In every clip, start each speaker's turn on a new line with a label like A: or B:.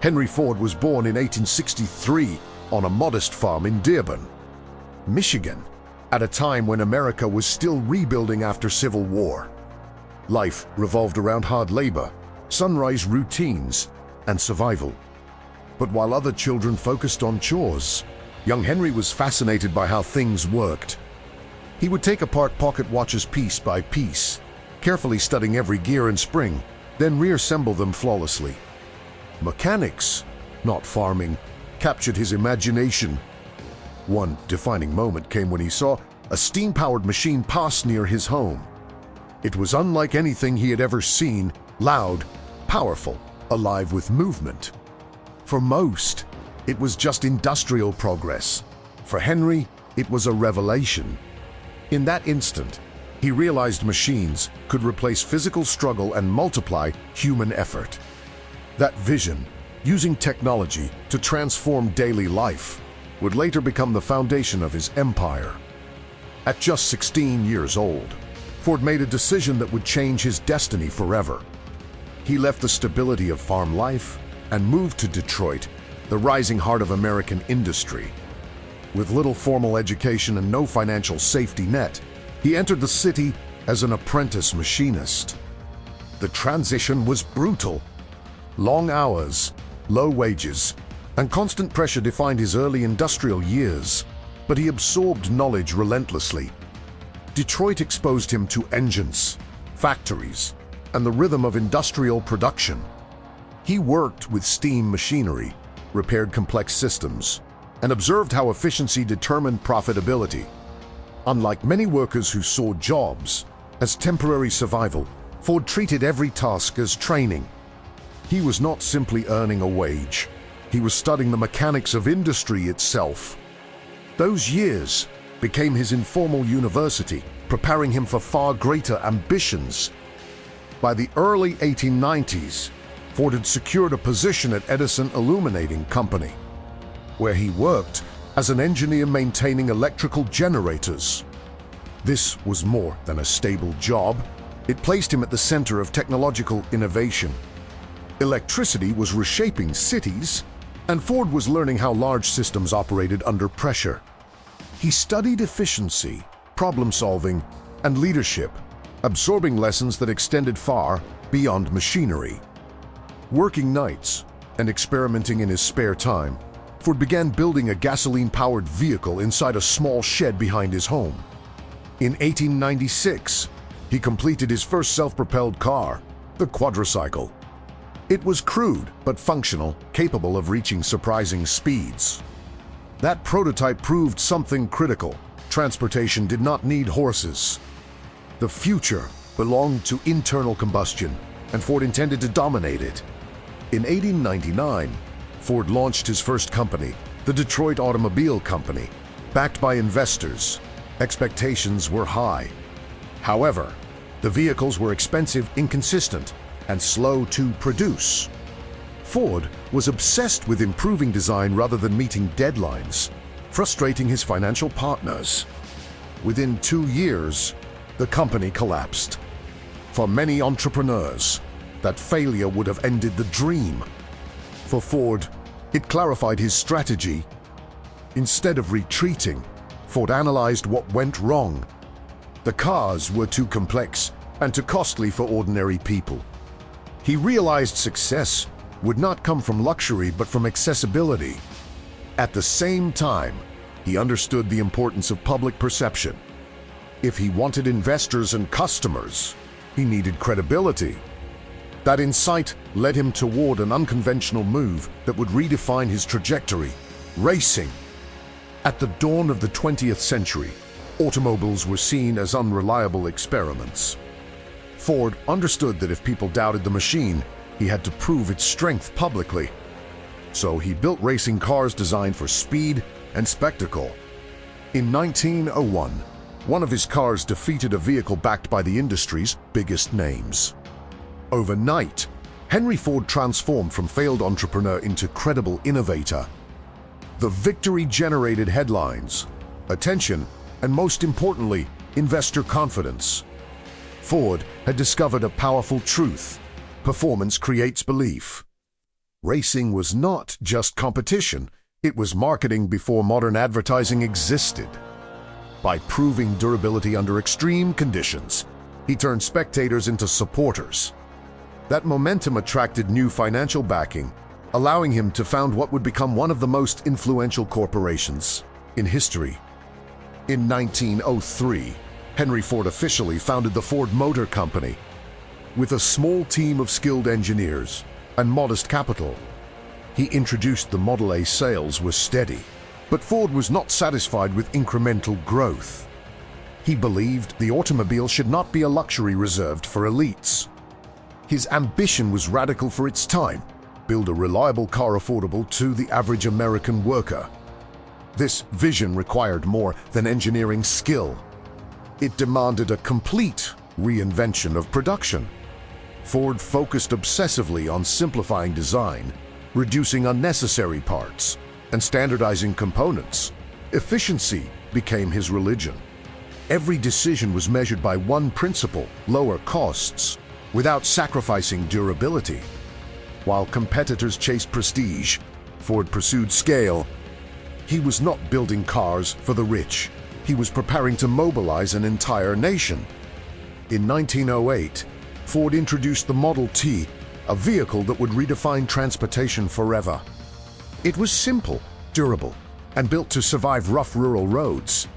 A: Henry Ford was born in 1863 on a modest farm in Dearborn, Michigan, at a time when America was still rebuilding after Civil War. Life revolved around hard labor, sunrise routines, and survival. But while other children focused on chores, young Henry was fascinated by how things worked. He would take apart pocket watches piece by piece, carefully studying every gear and spring, then reassemble them flawlessly. Mechanics, not farming, captured his imagination. One defining moment came when he saw a steam-powered machine pass near his home. It was unlike anything he had ever seen, loud, powerful, alive with movement. For most, it was just industrial progress. For Henry, it was a revelation. In that instant, he realized machines could replace physical struggle and multiply human effort. That vision, using technology to transform daily life, would later become the foundation of his empire. At just 16 years old, Ford made a decision that would change his destiny forever. He left the stability of farm life and moved to Detroit, the rising heart of American industry. With little formal education and no financial safety net, he entered the city as an apprentice machinist. The transition was brutal. Long hours, low wages, and constant pressure defined his early industrial years, but he absorbed knowledge relentlessly. Detroit exposed him to engines, factories, and the rhythm of industrial production. He worked with steam machinery, repaired complex systems, and observed how efficiency determined profitability. Unlike many workers who saw jobs as temporary survival, Ford treated every task as training. He was not simply earning a wage. He was studying the mechanics of industry itself. Those years became his informal university, preparing him for far greater ambitions. By the early 1890s, Ford had secured a position at Edison Illuminating Company, where he worked as an engineer maintaining electrical generators. This was more than a stable job. It placed him at the center of technological innovation. Electricity was reshaping cities, and Ford was learning how large systems operated under pressure. He studied efficiency, problem-solving, and leadership, absorbing lessons that extended far beyond machinery. Working nights and experimenting in his spare time, Ford began building a gasoline-powered vehicle inside a small shed behind his home. In 1896, he completed his first self-propelled car, the quadricycle. It was crude but functional, capable of reaching surprising speeds. That prototype proved something critical. Transportation did not need horses. The future belonged to internal combustion, and Ford intended to dominate it. In 1899, Ford launched his first company, the Detroit Automobile Company. Backed by investors, expectations were high. However, the vehicles were expensive, inconsistent, and slow to produce. Ford was obsessed with improving design rather than meeting deadlines, frustrating his financial partners. Within 2 years, the company collapsed. For many entrepreneurs, that failure would have ended the dream. For Ford, it clarified his strategy. Instead of retreating, Ford analyzed what went wrong. The cars were too complex and too costly for ordinary people. He realized success would not come from luxury but from accessibility. At the same time, he understood the importance of public perception. If he wanted investors and customers, he needed credibility. That insight led him toward an unconventional move that would redefine his trajectory: racing. At the dawn of the 20th century, automobiles were seen as unreliable experiments. Ford understood that if people doubted the machine, he had to prove its strength publicly. So he built racing cars designed for speed and spectacle. In 1901, one of his cars defeated a vehicle backed by the industry's biggest names. Overnight, Henry Ford transformed from failed entrepreneur into credible innovator. The victory generated headlines, attention, and most importantly, investor confidence. Ford had discovered a powerful truth: performance creates belief. Racing was not just competition, it was marketing before modern advertising existed. By proving durability under extreme conditions, he turned spectators into supporters. That momentum attracted new financial backing, allowing him to found what would become one of the most influential corporations in history. In 1903, Henry Ford officially founded the Ford Motor Company. With a small team of skilled engineers and modest capital, he introduced the Model A. Sales were steady, but Ford was not satisfied with incremental growth. He believed the automobile should not be a luxury reserved for elites. His ambition was radical for its time: build a reliable car affordable to the average American worker. This vision required more than engineering skill. It demanded a complete reinvention of production. Ford focused obsessively on simplifying design, reducing unnecessary parts, and standardizing components. Efficiency became his religion. Every decision was measured by one principle: lower costs, without sacrificing durability. While competitors chased prestige, Ford pursued scale. He was not building cars for the rich. He was preparing to mobilize an entire nation. In 1908, Ford introduced the Model T, a vehicle that would redefine transportation forever. It was simple, durable, and built to survive rough rural roads.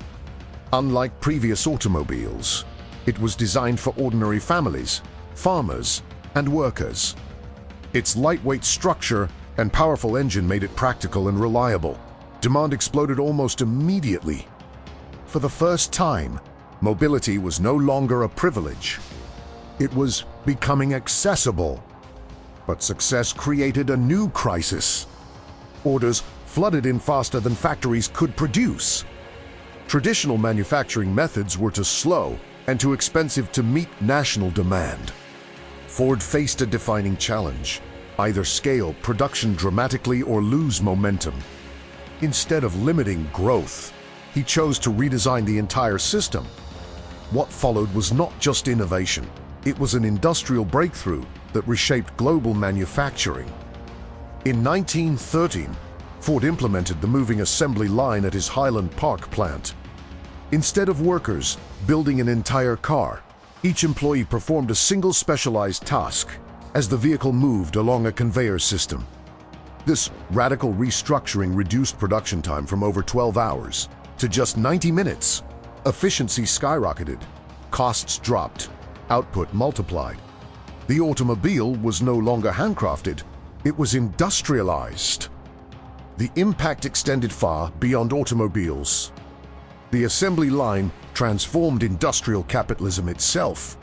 A: Unlike previous automobiles, it was designed for ordinary families, farmers, and workers. Its lightweight structure and powerful engine made it practical and reliable. Demand exploded almost immediately. For the first time, mobility was no longer a privilege. It was becoming accessible. But success created a new crisis. Orders flooded in faster than factories could produce. Traditional manufacturing methods were too slow and too expensive to meet national demand. Ford faced a defining challenge: either scale production dramatically or lose momentum. Instead of limiting growth, he chose to redesign the entire system. What followed was not just innovation, it was an industrial breakthrough that reshaped global manufacturing. In 1913, Ford implemented the moving assembly line at his Highland Park plant. Instead of workers building an entire car, each employee performed a single specialized task as the vehicle moved along a conveyor system. This radical restructuring reduced production time from over 12 hours to just 90 minutes. Efficiency skyrocketed, costs dropped, output multiplied. The automobile was no longer handcrafted, it was industrialized. The impact extended far beyond automobiles. The assembly line transformed industrial capitalism itself.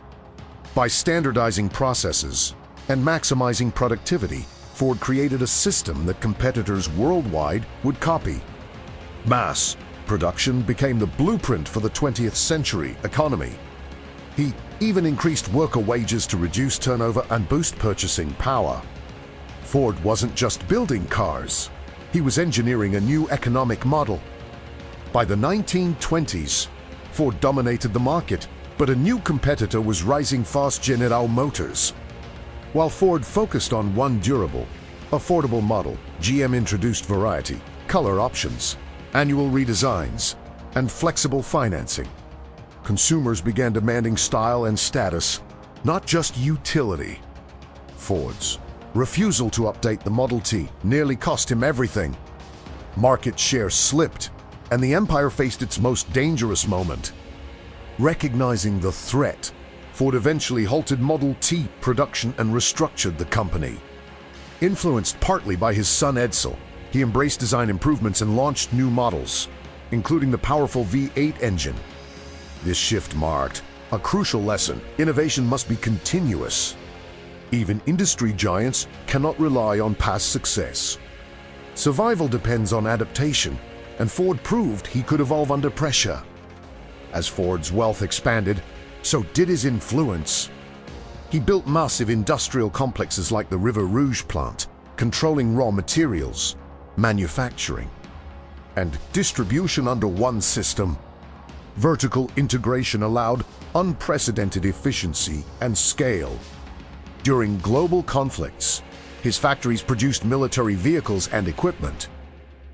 A: By standardizing processes and maximizing productivity, Ford created a system that competitors worldwide would copy. Mass production became the blueprint for the 20th century economy. He even increased worker wages to reduce turnover and boost purchasing power. Ford wasn't just building cars, he was engineering a new economic model. By the 1920s, Ford dominated the market, but a new competitor was rising fast: General Motors. While Ford focused on one durable, affordable model, GM introduced variety, color options, annual redesigns, and flexible financing. Consumers began demanding style and status, not just utility. Ford's refusal to update the Model T nearly cost him everything. Market share slipped, and the empire faced its most dangerous moment. Recognizing the threat, Ford eventually halted Model T production and restructured the company. Influenced partly by his son Edsel, he embraced design improvements and launched new models, including the powerful V8 engine. This shift marked a crucial lesson: innovation must be continuous. Even industry giants cannot rely on past success. Survival depends on adaptation, and Ford proved he could evolve under pressure. As Ford's wealth expanded, so did his influence. He built massive industrial complexes like the River Rouge plant, controlling raw materials, manufacturing, and distribution under one system. Vertical integration allowed unprecedented efficiency and scale. During global conflicts, His factories produced military vehicles and equipment.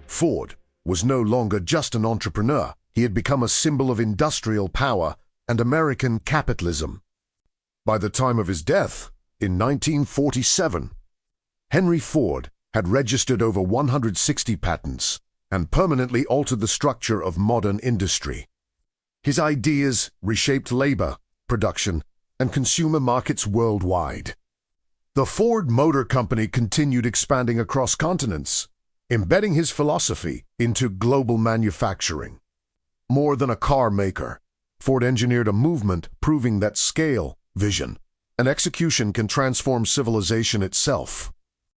A: Ford was no longer just an entrepreneur. He had become a symbol of industrial power and American capitalism. By the time of his death, in 1947, Henry Ford had registered over 160 patents and permanently altered the structure of modern industry. His ideas reshaped labor, production, and consumer markets worldwide. The Ford Motor Company continued expanding across continents, embedding his philosophy into global manufacturing. More than a car maker, Ford engineered a movement proving that scale, vision, and execution can transform civilization itself.